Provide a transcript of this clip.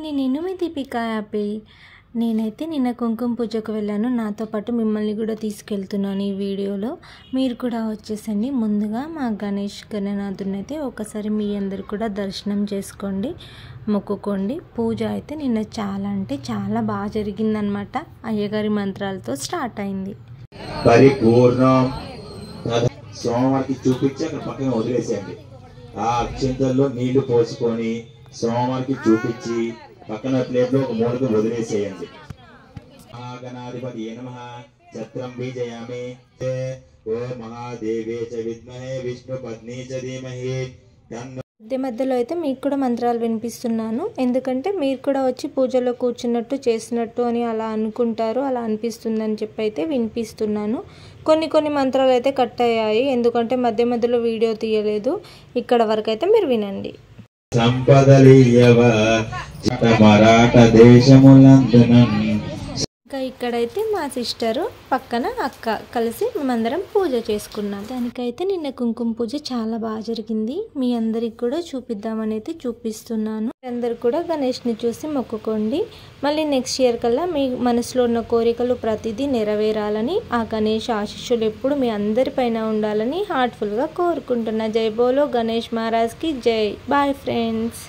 అండి, నేను మీ దీపిక యాపిల్. నేనైతే నిన్న కుంకుమ పూజకు వెళ్ళాను. నాతో పాటు మిమ్మల్ని కూడా తీసుకెళ్తున్నాను ఈ వీడియోలో. మీరు కూడా వచ్చేసండి. ముందుగా మా గణేష్ గణనాథుని అయితే ఒకసారి మీ అందరు కూడా దర్శనం చేసుకోండి, మొక్కుకోండి. పూజ అయితే నిన్న చాలా అంటే చాలా బాగా జరిగిందనమాట. అయ్యగారి మంత్రాలతో స్టార్ట్ అయింది. పరిపూర్ణం సోమవారికి చూపించి అక్కడ పక్కన వదిలేసేయండి. ఆ అక్షంతల్లో నీళ్లు పోసుకొని సోమవారికి చూపించి పక్కన ప్లేట్లో ఒక మూలకు వదిలేసేయండి. మహాగణాధిపతి నమః. ఛత్రం బీజయామి. ఓ మహాదేవే చ విద్మహే విష్ణు పత్ని చ ధీమహి తన్నో. మధ్యలో అయితే మీకు కూడా మంత్రాలు వినిపిస్తున్నాను, ఎందుకంటే మీరు కూడా వచ్చి పూజలో కూర్చున్నట్టు చేసినట్టు అని అలా అనుకుంటారు, అలా అనిపిస్తుందని చెప్పి అయితే వినిపిస్తున్నాను. కొన్ని మంత్రాలు అయితే కట్ అయ్యాయి, ఎందుకంటే మధ్యలో వీడియో తీయలేదు. ఇక్కడ వరకు అయితే మీరు వినండి. సంపదలియవ మరాఠ దేశములందున. ఇంకా ఇక్కడైతే మా సిస్టరు పక్కన అక్క కలిసి మేమందరం పూజ చేసుకున్నాం. దానికైతే నిన్న కుంకుమ పూజ చాలా బాగా జరిగింది. మీ అందరికి కూడా చూపిద్దామని అయితే చూపిస్తున్నాను. అందరు కూడా గణేష్ని చూసి మొక్కుకోండి. మళ్ళీ నెక్స్ట్ ఇయర్ కల్లా మీ మనసులో ఉన్న కోరికలు ప్రతిదీ నెరవేరాలని, ఆ గణేష్ ఆశీస్సులు ఎప్పుడు మీ అందరిపైన ఉండాలని హార్ట్ఫుల్గా కోరుకుంటున్నా. జై బోలో గణేష్ మహారాజ్కి జై. Bye friends.